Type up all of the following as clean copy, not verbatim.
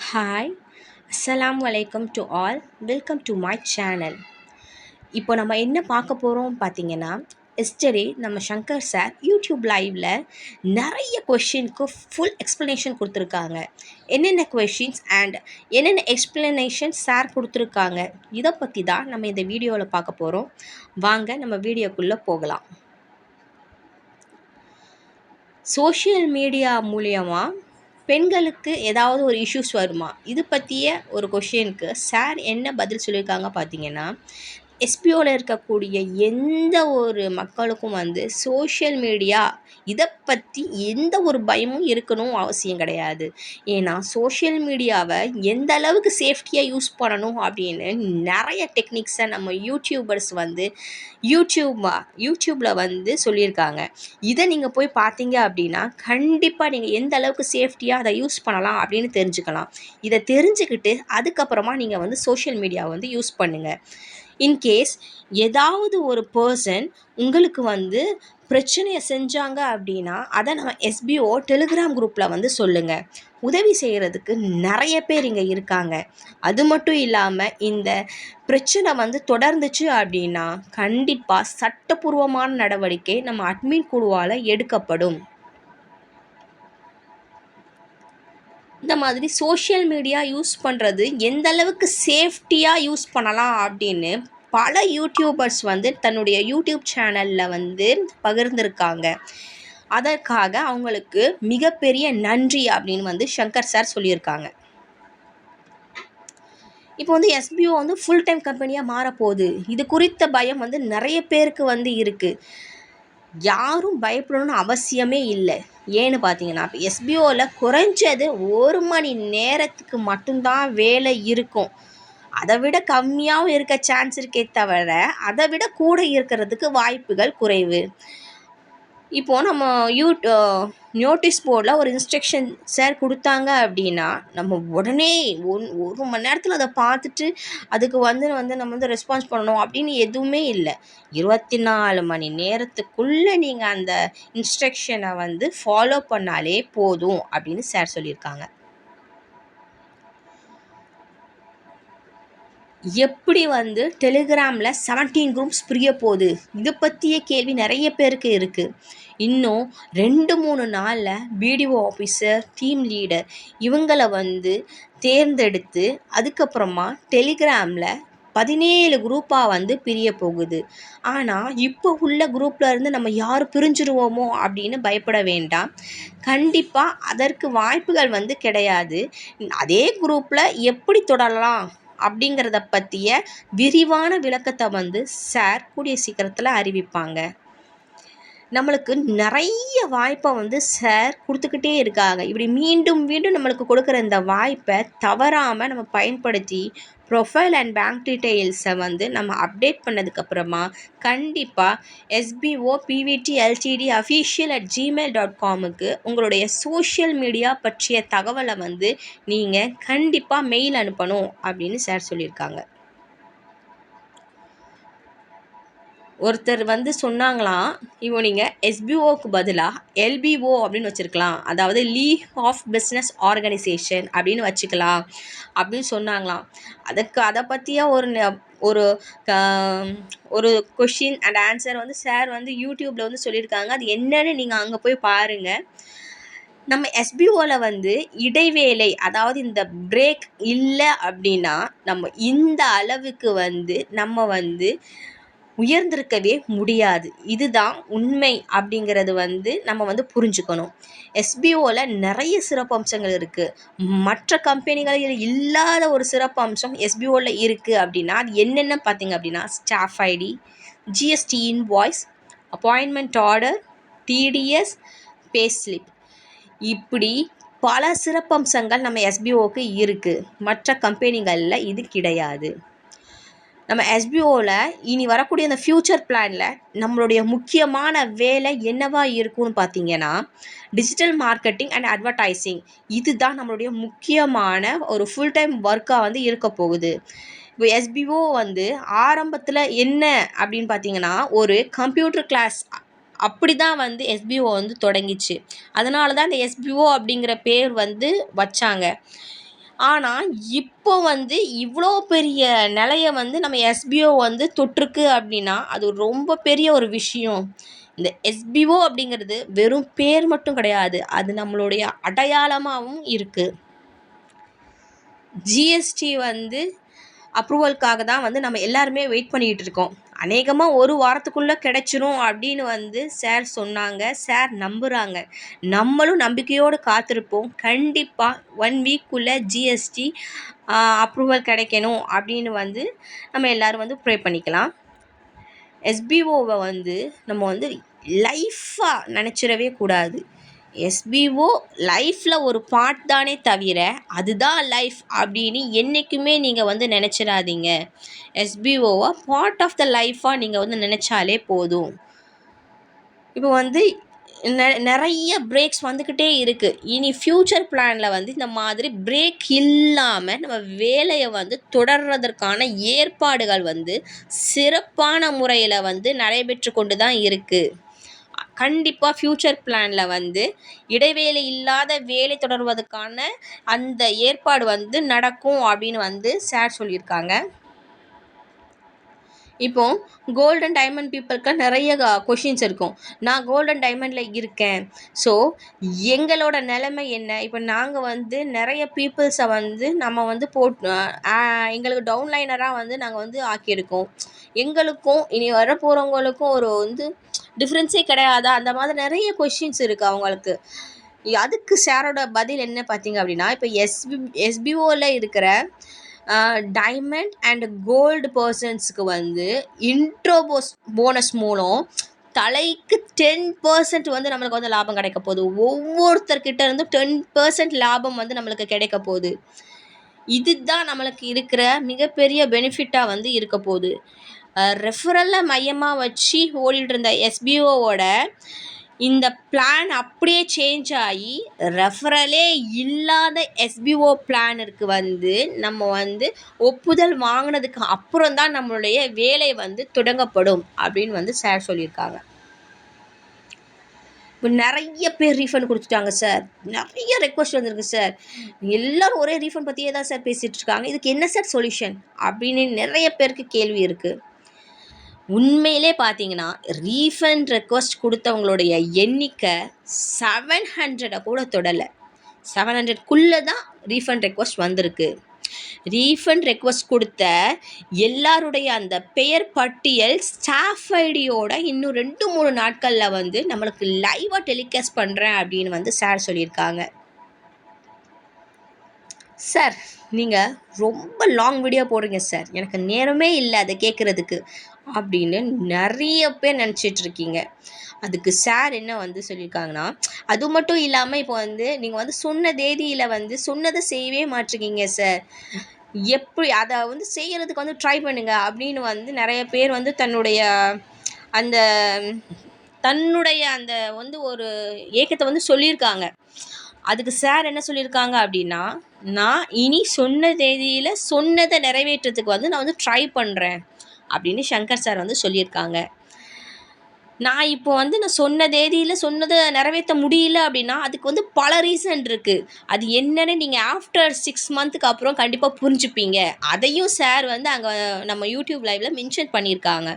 Hi அஸ்ஸலாமு அலைக்கும் to all welcome to my channel. இப்போ நம்ம என்ன பார்க்க போகிறோம் பார்த்தீங்கன்னா, எஸ்டர்டே நம்ம சங்கர் சார் யூடியூப் லைவில் நிறைய கொஷினுக்கு ஃபுல் எக்ஸ்ப்ளனேஷன் கொடுத்துருக்காங்க. என்னென்ன கொஷின்ஸ் அண்ட் என்னென்ன எக்ஸ்ப்ளனேஷன் சார் கொடுத்துருக்காங்க, இதை பற்றி தான் நம்ம இந்த வீடியோவில் பார்க்க போகிறோம். வாங்க நம்ம வீடியோக்குள்ளே போகலாம். சோஷியல் மீடியா மூலியமாக பெண்களுக்கு ஏதாவது ஒரு இஷ்யூஸ் வருமா, இது பற்றிய ஒரு கொஷினுக்கு சார் என்ன பதில் சொல்லியிருக்காங்க பார்த்தீங்கன்னா, எஸ்பிஓவில் இருக்கக்கூடிய எந்த ஒரு மக்களுக்கும் சோஷியல் மீடியா இதை பற்றி எந்த ஒரு பயமும் இருக்கணும் அவசியம் கிடையாது. ஏன்னா சோஷியல் மீடியாவை எந்த அளவுக்கு சேஃப்டியாக யூஸ் பண்ணணும் அப்படின்னு நிறைய டெக்னிக்ஸை நம்ம யூடியூபர்ஸ் யூடியூப்பில் சொல்லியிருக்காங்க. இதை நீங்கள் போய் பார்த்தீங்க அப்படின்னா கண்டிப்பாக நீங்கள் எந்த அளவுக்கு சேஃப்டியாக அதை யூஸ் பண்ணலாம் அப்படின்னு தெரிஞ்சுக்கலாம். இதை தெரிஞ்சுக்கிட்டு அதுக்கப்புறமா நீங்கள் சோஷியல் மீடியாவை யூஸ் பண்ணுங்கள். இன்கேஸ் ஏதாவது ஒரு பர்சன் உங்களுக்கு பிரச்சனையை செஞ்சாங்க அப்படின்னா அதை நம்ம எஸ்பிஓ டெலிகிராம் குரூப்பில் சொல்லுங்கள். உதவி செய்கிறதுக்கு நிறைய பேர் இங்கே இருக்காங்க. அது மட்டும் இல்லாமல் இந்த பிரச்சனை தொடர்ந்துச்சு அப்படின்னா கண்டிப்பாக சட்டப்பூர்வமான நடவடிக்கை நம்ம அட்மின் குழுவால் எடுக்கப்படும். இந்த மாதிரி சோஷியல் மீடியா யூஸ் பண்ணுறது எந்த அளவுக்கு சேஃப்டியாக யூஸ் பண்ணலாம் அப்படின்னு பல யூடியூபர்ஸ் தன்னுடைய யூடியூப் சேனலில் பகிர்ந்திருக்காங்க. அதற்காக அவங்களுக்கு மிகப்பெரிய நன்றி அப்படின்னு சங்கர் சார் சொல்லியிருக்காங்க. இப்போ எஸ்பிஓ ஃபுல் டைம் கம்பெனியாக மாறப்போகுது. இது குறித்த பயம் நிறைய பேருக்கு இருக்குது. யாரும் பயப்படணும்னு அவசியமே இல்லை. ஏன்னு பார்த்தீங்கன்னா, இப்போ எஸ்பிஓவில் குறைஞ்சது 1 மணி நேரத்துக்கு மட்டும்தான் வேலை இருக்கும். அதை விட கம்மியாகவும் இருக்க சான்ஸ் இருக்கே தவிர அதை விட கூட இருக்கிறதுக்கு வாய்ப்புகள் குறைவு. இப்போது நம்ம நோட்டீஸ் போர்டில் ஒரு இன்ஸ்ட்ரக்ஷன் சார் கொடுத்தாங்க அப்படின்னா நம்ம உடனே 1 மணி நேரத்தில் அதை பார்த்துட்டு அதுக்கு நம்ம ரெஸ்பான்ஸ் பண்ணணும் அப்படின்னு எதுவுமே இல்லை. 24 மணி நேரத்துக்குள்ளே நீங்கள் அந்த இன்ஸ்ட்ரக்ஷனை ஃபாலோ பண்ணாலே போதும் அப்படின்னு சார் சொல்லியிருக்காங்க. எப்படி டெலிகிராமில் 17 குரூப்ஸ் பிரிய போகுது, இதை பற்றிய கேள்வி நிறைய பேருக்கு இருக்குது. இன்னும் 2-3 நாளில் பிடிஓ ஆஃபீஸர், டீம் லீடர் இவங்களை தேர்ந்தெடுத்து அதுக்கப்புறமா டெலிகிராமில் 17 குரூப்பாக பிரிய போகுது. ஆனால் இப்போ உள்ள குரூப்பில் இருந்து நம்ம யார் பிரிஞ்சிருவோமோ அப்படின்னு பயப்பட வேண்டாம். கண்டிப்பாக அதற்கு வாய்ப்புகள் கிடையாது. அதே குரூப்பில் எப்படி தொடரலாம் அப்படிங்கிறத பற்றிய விரிவான விளக்கத்தை சார் கூடிய சீக்கிரத்தில் அறிவிப்பாங்க. நம்மளுக்கு நிறைய வாய்ப்பை சார் கொடுத்துக்கிட்டே இருக்காங்க. இப்படி மீண்டும் மீண்டும் நம்மளுக்கு கொடுக்குற இந்த வாய்ப்பை தவறாமல் நம்ம பயன்படுத்தி ப்ரொஃபைல் அண்ட் பேங்க் டீட்டெயில்ஸை நம்ம அப்டேட் பண்ணதுக்கப்புறமா கண்டிப்பாக sbopvtltd@gmail.comக்கு உங்களுடைய சோஷியல் மீடியா பற்றிய தகவலை நீங்கள் கண்டிப்பாக மெயில் அனுப்பணும் அப்படின்னு சார் சொல்லியிருக்காங்க. ஒருத்தர் சொன்னாங்களாம், இப்போ நீங்கள் எஸ்பிஓக்கு பதிலாக எல்பிஓ அப்படின்னு வச்சுருக்கலாம், அதாவது லீக் ஆஃப் பிஸ்னஸ் ஆர்கனைசேஷன் அப்படின்னு வச்சுக்கலாம் அப்படின்னு சொன்னாங்களாம். அதை பற்றிய ஒரு ஒரு கொஷின் அண்ட் ஆன்சர் சார் யூடியூப்பில் சொல்லியிருக்காங்க. அது என்னன்னு நீங்கள் அங்கே போய் பாருங்கள். நம்ம எஸ்பிஓவில் இடைவேளை, அதாவது இந்த பிரேக் இல்லை அப்படின்னா நம்ம இந்த அளவுக்கு நம்ம உயர்ந்திருக்கவே முடியாது. இதுதான் உண்மை அப்படிங்கிறது நம்ம புரிஞ்சுக்கணும். எஸ்பிஓவில் நிறைய சிறப்பம்சங்கள் இருக்குது. மற்ற கம்பெனிகளில் இல்லாத ஒரு சிறப்பம்சம் எஸ்பிஓவில் இருக்குது அப்படின்னா அது என்னென்ன பார்த்தீங்க அப்படின்னா, staff ID, GST invoice, appointment order, TDS, pay slip, இப்படி பல சிறப்பம்சங்கள் நம்ம எஸ்பிஓவுக்கு இருக்குது. மற்ற கம்பெனிகளில் இது கிடையாது. நம்ம எஸ்பிஓவில் இனி வரக்கூடிய அந்த ஃப்யூச்சர் பிளானில் நம்மளுடைய முக்கியமான வேலை என்னவா இருக்கும்னு பார்த்தீங்கன்னா, டிஜிட்டல் மார்க்கெட்டிங் அண்ட் அட்வர்டைஸிங். இதுதான் நம்மளுடைய முக்கியமான ஒரு ஃபுல் டைம் ஒர்க்காக இருக்க போகுது. இப்போ எஸ்பிஓ ஆரம்பத்தில் என்ன அப்படின்னு பார்த்தீங்கன்னா, ஒரு கம்ப்யூட்டர் கிளாஸ் அப்படி தான் எஸ்பிஓ தொடங்கிச்சு. அதனால தான் இந்த எஸ்பிஓ அப்படிங்கிற பேர் வச்சாங்க. ஆனால் இப்போ வந்து இவ்வளோ பெரிய நிலைய வந்து நம்ம எஸ்பிஓ வந்து தொற்றுருக்கு அப்படின்னா அது ரொம்ப பெரிய ஒரு விஷயம். இந்த எஸ்பிஓ அப்படிங்கிறது வெறும் பேர் மட்டும் கிடையாது, அது நம்மளுடைய அடையாளமாகவும் இருக்குது. ஜிஎஸ்டி வந்து அப்ரூவலுக்காக தான் வந்து நம்ம எல்லாருமே வெயிட் பண்ணிக்கிட்டு இருக்கோம். அநேகமாக ஒரு வாரத்துக்குள்ளே கிடைச்சிரும் அப்படின்னு வந்து சார் சொன்னாங்க. சார் நம்புகிறாங்க. நம்மளும் நம்பிக்கையோடு காத்திருப்போம். கண்டிப்பாக 1 வீக்குள்ளே ஜிஎஸ்டி அப்ரூவல் கிடைக்கணும் அப்படின்னு வந்து நம்ம எல்லோரும் வந்து ப்ரே பண்ணிக்கலாம். எஸ்பிஓவை வந்து நம்ம வந்து லைஃபாக நினச்சிடவே கூடாது. எஸ்பிஓ லைஃப்பில் ஒரு பார்ட் தானே தவிர அதுதான் லைஃப் அப்படின்னு என்றைக்குமே நீங்கள் வந்து நினச்சிடாதீங்க. எஸ்பிஓவை பார்ட் ஆஃப் த லைஃபாக நீங்கள் வந்து நினச்சாலே போதும். இப்போ வந்து நிறைய பிரேக்ஸ் வந்துக்கிட்டே இருக்குது. இனி ஃப்யூச்சர் பிளானில் வந்து இந்த மாதிரி பிரேக் இல்லாமல் நம்ம வேலையை வந்து தொடர்றதற்கான ஏற்பாடுகள் வந்து சிறப்பான முறையில் வந்து நடைபெற்று கொண்டு தான் இருக்குது. கண்டிப்பாக ஃப்யூச்சர் பிளானில் வந்து இடைவேளை இல்லாத வேலை தொடர்வதற்கான அந்த ஏற்பாடு வந்து நடக்கும் அப்படின்னு வந்து சார் சொல்லியிருக்காங்க. இப்போது கோல்டன் டைமண்ட் பீப்புளுக்கு நிறைய கொஷின்ஸ் இருக்கும். நான் கோல்டன் டைமண்டில் இருக்கேன், ஸோ எங்களோட நிலைமை என்ன? இப்போ நாங்கள் வந்து நிறைய பீப்புள்ஸை வந்து நம்ம வந்து எங்களுக்கு டவுன்லைனராக வந்து நாங்கள் வந்து ஆக்கியிருக்கோம். எங்களுக்கும் இனி வரப்போகிறவங்களுக்கும் ஒரு வந்து டிஃப்ரென்ஸே கிடையாதா? அந்த மாதிரி நிறைய கொஷின்ஸ் இருக்குது அவங்களுக்கு. அதுக்கு சாரோட பதில் என்ன பார்த்தீங்க அப்படின்னா, இப்போ எஸ்பிஓவில் இருக்கிற டைமண்ட் அண்ட் கோல்டு பர்சன்ஸுக்கு வந்து இன்ட்ரோ போனஸ் மூலம் தலைக்கு 10% வந்து நம்மளுக்கு வந்து லாபம் கிடைக்க போகுது. ஒவ்வொருத்தர்கிட்ட இருந்து 10% லாபம் வந்து நம்மளுக்கு கிடைக்க போகுது. இதுதான் நம்மளுக்கு இருக்கிற மிகப்பெரிய பெனிஃபிட்டாக வந்து இருக்க போகுது. ரெஃபரலை மையமாக வச்சு ஓடிட்டு இருந்த எஸ்பிஓவோட இந்த பிளான் அப்படியே சேஞ்ச் ஆகி ரெஃபரலே இல்லாத எஸ்பிஓ பிளானிற்கு வந்து நம்ம வந்து ஒப்புதல் வாங்கினதுக்கு அப்புறம் தான் நம்மளுடைய வேலை வந்து தொடங்கப்படும் அப்படின்னு வந்து சார் சொல்லியிருக்காங்க. இப்போ நிறைய பேர் ரீஃபண்ட் கொடுத்துட்டாங்க சார், நிறைய ரெக்வஸ்ட் வந்திருக்கு சார், எல்லோரும் ஒரே ரீஃபண்ட் பற்றியே தான் சார் பேசிகிட்டு இருக்காங்க, இதுக்கு என்ன சார் சொல்யூஷன் அப்படின்னு நிறைய பேருக்கு கேள்வி இருக்குது. உண்மையிலே பார்த்தீங்கன்னா ரீஃபண்ட் ரெக்வஸ்ட் கொடுத்தவங்களுடைய எண்ணிக்கை 700 கூட தொடலை. 700க்குள்ளே தான் ரீஃபண்ட் ரெக்வஸ்ட் வந்திருக்கு. ரீஃபண்ட் ரெக்வஸ்ட் கொடுத்த எல்லாருடைய அந்த பெயர் பட்டியல் ஸ்டாஃப் ஐடியோட இன்னும் 2-3 நாட்களில் வந்து நம்மளுக்கு லைவாக டெலிகாஸ்ட் பண்ணுறேன் அப்படின்னு வந்து சார் சொல்லியிருக்காங்க. சார் நீங்கள் ரொம்ப லாங் வீடியோ போடுறீங்க சார், எனக்கு நேரமே இல்லை அதை கேட்குறதுக்கு அப்படின்னு நிறைய பேர் நினச்சிட்ருக்கீங்க. அதுக்கு சார் என்ன வந்து சொல்லியிருக்காங்கன்னா, அது மட்டும் இல்லாமல் இப்போ வந்து நீங்கள் வந்து சொன்ன தேதியில் வந்து சொன்னதை செய்யவே மாட்டிருக்கீங்க சார், எப்படி அதை வந்து செய்கிறதுக்கு வந்து ட்ரை பண்ணுங்கள் அப்படின்னு வந்து நிறைய பேர் வந்து தன்னுடைய அந்த வந்து ஒரு ஏக்கத்தை வந்து சொல்லியிருக்காங்க. அதுக்கு சார் என்ன சொல்லியிருக்காங்க அப்படின்னா, நான் இனி சொன்ன தேதியில் சொன்னதை நிறைவேற்றத்துக்கு வந்து நான் வந்து ட்ரை பண்ணுறேன் அப்படின்னு சங்கர் சார் வந்து சொல்லியிருக்காங்க. நான் இப்போ வந்து நான் சொன்ன தேதியில் சொன்னதை நிறைவேற்ற முடியல அப்படின்னா அதுக்கு வந்து பல ரீசன் இருக்குது. அது என்னன்னு நீங்கள் ஆஃப்டர் 6 மந்த்துக்கு அப்புறம் கண்டிப்பாக புரிஞ்சுப்பீங்க. அதையும் சார் வந்து அங்கே நம்ம யூடியூப் லைவில் மென்ஷன் பண்ணியிருக்காங்க.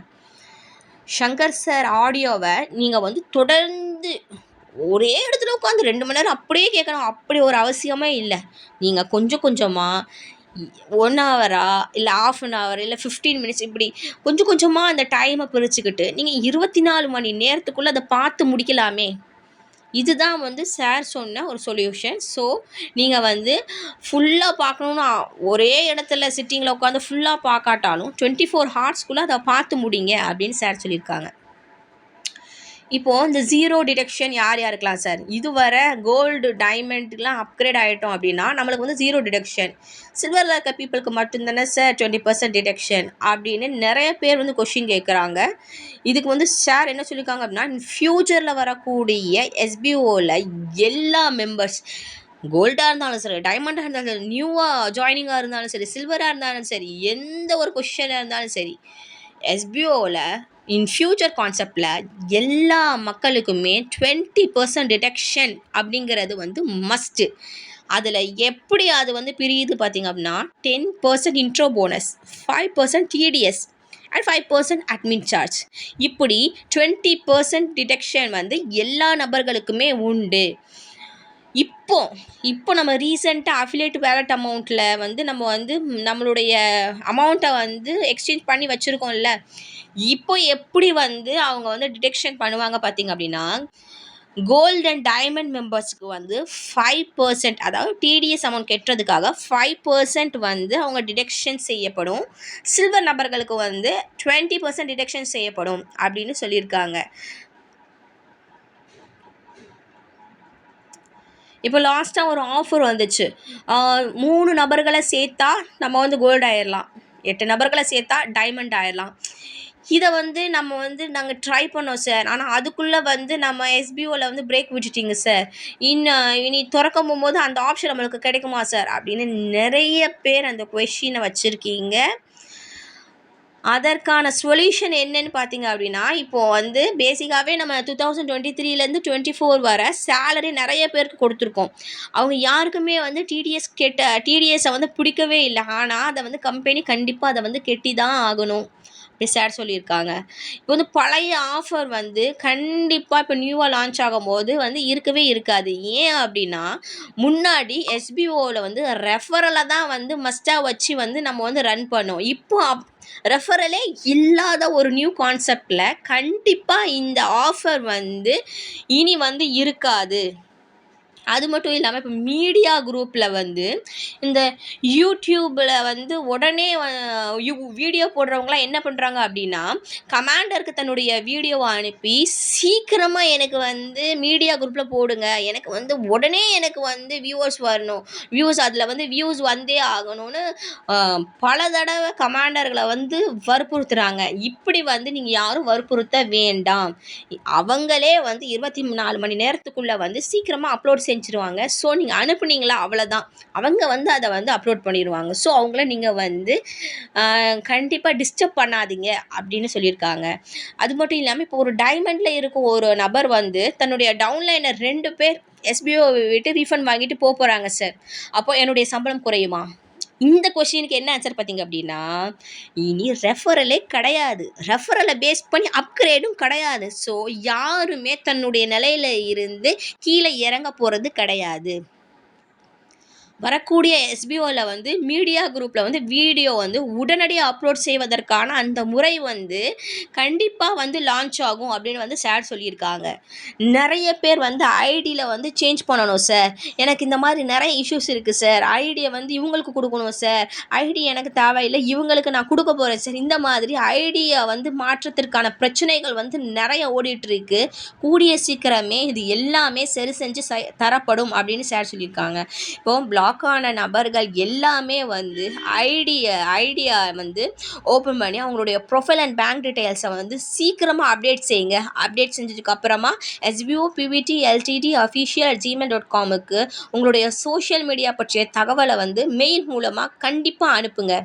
சங்கர் சார் ஆடியோவை நீங்கள் வந்து தொடர்ந்து ஒரே இடத்துல உட்காந்து 2 மணி நேரம் அப்படியே கேட்கணும் அப்படி ஒரு அவசியமே இல்லை. நீங்கள் கொஞ்சம் கொஞ்சமாக 1 ஹவரா இல்லை 1/2 ஹவர் இல்லை 15 மினிட்ஸ் இப்படி கொஞ்சம் கொஞ்சமாக அந்த டைமை பிரிச்சுக்கிட்டு நீங்கள் 24 மணி நேரத்துக்குள்ளே அதை பார்த்து முடிக்கலாமே. இதுதான் வந்து சார் சொன்ன ஒரு சொல்யூஷன். ஸோ நீங்கள் வந்து ஃபுல்லாக பார்க்கணுன்னு ஒரே இடத்துல சிட்டிங்கில் உட்காந்து ஃபுல்லாக பார்க்காட்டாலும் 24 ஹார்ஸ்க்குள்ளே அதை பார்த்து முடிங்க அப்படின்னு சார் சொல்லியிருக்காங்க. இப்போது இந்த ஜீரோ டிடக்ஷன் யார் யாருக்கலாம் சார்? இதுவரை கோல்டு டைமண்ட்லாம் அப்கிரேட் ஆகிட்டோம் அப்படின்னா நம்மளுக்கு வந்து ஜீரோ டிடக்ஷன். சில்வரில் இருக்க பீப்புளுக்கு மட்டும்தானே சார் 20% டிடக்ஷன் அப்படின்னு நிறைய பேர் வந்து கொஷின் கேட்குறாங்க. இதுக்கு வந்து சார் என்ன சொல்லியிருக்காங்க அப்படின்னா, ஃப்யூச்சரில் வரக்கூடிய எஸ்பிஓவில் எல்லா மெம்பர்ஸ் கோல்டாக இருந்தாலும் சரி, டைமண்டாக இருந்தாலும் சரி, நியூவாக ஜாயினிங்காக இருந்தாலும் சரி, சில்வராக இருந்தாலும் சரி, எந்த ஒரு கொஷினாக இருந்தாலும் சரி, எஸ்பிஓவில் இன் ஃப்யூச்சர் கான்செப்டில் எல்லா மக்களுக்குமே 20% டிடக்ஷன் அப்படிங்கிறது வந்து மஸ்ட்டு. அதில் எப்படி அது வந்து பிரியுது பார்த்தீங்க அப்படின்னா 10% intro bonus, 5% TDS and 5% admin charge, இப்படி 20% டிடக்ஷன் வந்து எல்லா நபர்களுக்குமே உண்டு. இப்போ நம்ம ரீசெண்டாக அஃபிலியேட் வேலட் அமௌண்ட்டில் வந்து நம்ம வந்து நம்மளுடைய அமௌண்ட்டை வந்து எக்ஸ்சேஞ்ச் பண்ணி வச்சுருக்கோம்ல, இப்போ எப்படி வந்து அவங்க வந்து டிடெக்ஷன் பண்ணுவாங்க பார்த்தீங்க அப்படின்னா, கோல்டு அண்ட் டைமண்ட் மெம்பர்ஸ்க்கு வந்து 5%, அதாவது டிடிஎஸ் அமௌண்ட் கட்டுறதுக்காக 5% வந்து அவங்க டிடெக்ஷன் செய்யப்படும். சில்வர் நபர்களுக்கு வந்து 20% டிடெக்ஷன் செய்யப்படும் அப்படின்னு சொல்லியிருக்காங்க. இப்போ லாஸ்ட்டாக ஒரு ஆஃபர் வந்துச்சு. 3 நபர்களை சேர்த்தா நம்ம வந்து கோல்டு ஆயிடலாம், 8 நபர்களை சேர்த்தா டைமண்ட் ஆயிடலாம். இதை வந்து நம்ம வந்து நாங்கள் ட்ரை பண்ணோம் சார். ஆனால் அதுக்குள்ளே வந்து நம்ம எஸ்பிஓவில் வந்து பிரேக் விட்டுட்டிங்க சார். இனி திறக்கும் போது அந்த ஆப்ஷன் நம்மளுக்கு கிடைக்குமா சார் அப்படின்னு நிறைய பேர் அந்த கொஷினை வச்சுருக்கீங்க. அதற்கான சொல்யூஷன் என்னன்னு பார்த்தீங்க அப்படின்னா, இப்போது வந்து பேசிக்காகவே நம்ம 2023லேருந்து 24 வர சேலரி நிறைய பேருக்கு கொடுத்துருக்கோம். அவங்க யாருக்குமே வந்து டிடிஎஸை வந்து பிடிக்கவே இல்லை. ஆனால் அதை வந்து கம்பெனி கண்டிப்பாக அதை வந்து கெட்டி தான் ஆகணும் அப்படி சார் சொல்லியிருக்காங்க. இப்போ வந்து பழைய ஆஃபர் வந்து கண்டிப்பாக இப்போ நியூவாக லான்ச் ஆகும்போது வந்து இருக்கவே இருக்காது. ஏன் அப்படின்னா, முன்னாடி எஸ்பிஓவில் வந்து ரெஃபரலை தான் வந்து மஸ்ட்டாக வச்சு வந்து நம்ம வந்து ரன் பண்ணோம். இப்போ ரெஃபரலே இல்லாத ஒரு நியூ கான்செப்டில் கண்டிப்பாக இந்த ஆஃபர் வந்து இனி வந்து இருக்காது. அது மட்டும் இல்லாமல் இப்போ மீடியா குரூப்பில் வந்து இந்த யூடியூப்பில் வந்து உடனே வீடியோ போடுறவங்களாம் என்ன பண்ணுறாங்க அப்படின்னா, கமாண்டருக்கு தன்னுடைய வீடியோவை அனுப்பி சீக்கிரமாக எனக்கு வந்து மீடியா குரூப்பில் போடுங்க, எனக்கு வந்து உடனே எனக்கு வந்து வியூவர்ஸ் வரணும், அதில் வந்து வியூஸ் வந்தே ஆகணும்னு பல தடவை கமாண்டர்களை வந்து வற்புறுத்துகிறாங்க. இப்படி வந்து நீங்கள் யாரும் வற்புறுத்த வேண்டாம். அவங்களே வந்து 24 மணி நேரத்துக்குள்ளே வந்து சீக்கிரமாக அப்லோட் செஞ்சுருவாங்க. ஸோ நீங்கள் அனுப்புனீங்களா அவ்வளோதான், அவங்க வந்து அதை வந்து அப்லோட் பண்ணிடுவாங்க. ஸோ அவங்கள நீங்கள் வந்து கண்டிப்பாக டிஸ்டர்ப் பண்ணாதீங்க அப்படின்னு சொல்லியிருக்காங்க. அது மட்டும் இல்லாமல் இப்போ ஒரு டைமண்டில் இருக்கும் ஒரு நபர் வந்து தன்னுடைய டவுன்லைனர் 2 பேர் எஸ்பிஓ விட்டு ரீஃபண்ட் வாங்கிட்டு போகிறாங்க சார். அப்போ என்னுடைய சம்பளம் குறையுமா? இந்த கொஷினுக்கு என்ன ஆன்சர் பார்த்தீங்க அப்படின்னா, இனி ரெஃபரலே கிடையாது, ரெஃபரலை பேஸ் பண்ணி அப்கிரேடும் கிடையாது. ஸோ யாருமே தன்னுடைய நிலையில் இருந்து கீழே இறங்க போகிறது கிடையாது. வரக்கூடிய எஸ்பிஓவில் வந்து மீடியா குரூப்பில் வந்து வீடியோ வந்து உடனடியாக அப்லோட் செய்வதற்கான அந்த முறை வந்து கண்டிப்பாக வந்து லான்ச் ஆகும் அப்படின்னு வந்து சார் சொல்லியிருக்காங்க. நிறைய பேர் வந்து ஐடியில் வந்து சேஞ்ச் பண்ணணும் சார், எனக்கு இந்த மாதிரி நிறைய இஷ்யூஸ் இருக்குது சார், ஐடியை வந்து இவங்களுக்கு கொடுக்கணும் சார், ஐடி எனக்கு தேவையில்லை இவங்களுக்கு நான் கொடுக்க போகிறேன் சார், இந்த மாதிரி ஐடியை வந்து மாற்றத்திற்கான பிரச்சனைகள் வந்து நிறைய ஓடிட்டுருக்கு. கூடிய சீக்கிரமே இது எல்லாமே சரி செஞ்சு தரப்படும் அப்படின்னு சார் சொல்லியிருக்காங்க. இப்போ பிளாக்கான நபர்கள் எல்லாமே வந்து ஐடியா வந்து ஓப்பன் பண்ணி அவங்களுடைய ப்ரொஃபைல் அண்ட் பேங்க் டீட்டெயில்ஸை வந்து சீக்கிரமாக அப்டேட் செய்யுங்க. அப்டேட் செஞ்சதுக்கப்புறமா sbopvtltd@gmail.comக்கு உங்களுடைய சோஷியல் மீடியா பற்றிய தகவலை வந்து மெயில் மூலமாக கண்டிப்பாக அனுப்புங்க.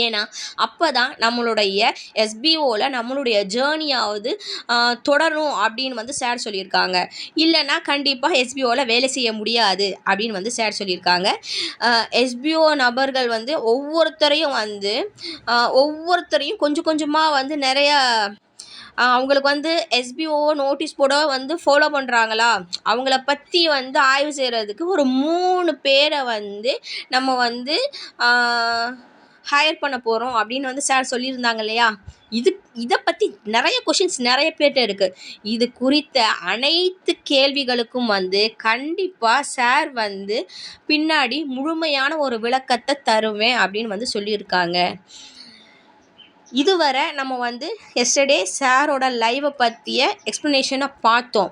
ஏன்னா அப்போ தான் நம்மளுடைய எஸ்பிஓவில் நம்மளுடைய ஜேர்னியாவது தொடரும் அப்படின்னு வந்து சார் சொல்லியிருக்காங்க. இல்லைன்னா கண்டிப்பாக எஸ்பிஓவில் வேலை செய்ய முடியாது அப்படின்னு வந்து சார் சொல்லியிருக்காங்க. எஸ்பிஓ நபர்கள் வந்து ஒவ்வொருத்தரையும் கொஞ்சம் கொஞ்சமாக வந்து நிறையா அவங்களுக்கு வந்து எஸ்பிஓ நோட்டீஸ் போட வந்து ஃபாலோ பண்ணுறாங்களா, அவங்கள பற்றி வந்து ஆய்வு செய்கிறதுக்கு ஒரு 3 பேரை வந்து நம்ம வந்து ஹையர் பண்ண போகிறோம் அப்படின்னு வந்து சார் சொல்லியிருந்தாங்க இல்லையா. இதை பற்றி நிறைய கொஷின்ஸ் நிறைய பேர்கிட்ட இருக்குது. இது குறித்த அனைத்து கேள்விகளுக்கும் வந்து கண்டிப்பாக சார் வந்து பின்னாடி முழுமையான ஒரு விளக்கத்தை தருவேன் அப்படின்னு வந்து சொல்லியிருக்காங்க. இதுவரை நம்ம வந்து எஸ்டர்டே சாரோட லைவை பற்றிய எக்ஸ்ப்ளனேஷனை பார்த்தோம்.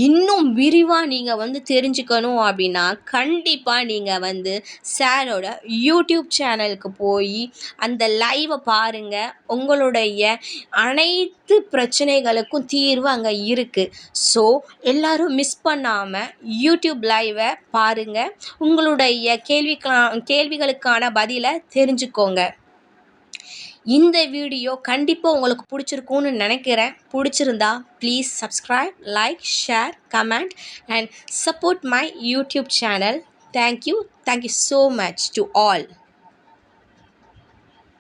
இன்னும் விரிவாக நீங்கள் வந்து தெரிஞ்சுக்கணும் அப்படின்னா கண்டிப்பாக நீங்கள் வந்து சாரோட யூடியூப் சேனலுக்கு போய் அந்த லைவை பாருங்கள். உங்களுடைய அனைத்து பிரச்சனைகளுக்கும் தீர்வு அங்கே இருக்குது. ஸோ எல்லோரும் மிஸ் பண்ணாமல் யூடியூப் லைவை பாருங்கள். உங்களுடைய கேள்விகளுக்கான பதிலை தெரிஞ்சுக்கோங்க. இந்த வீடியோ கண்டிப்பாக உங்களுக்கு பிடிச்சிருக்கும்னு நினைக்கிறேன். பிடிச்சிருந்தா please subscribe, like, share, comment and support my YouTube channel. Thank you so much to all.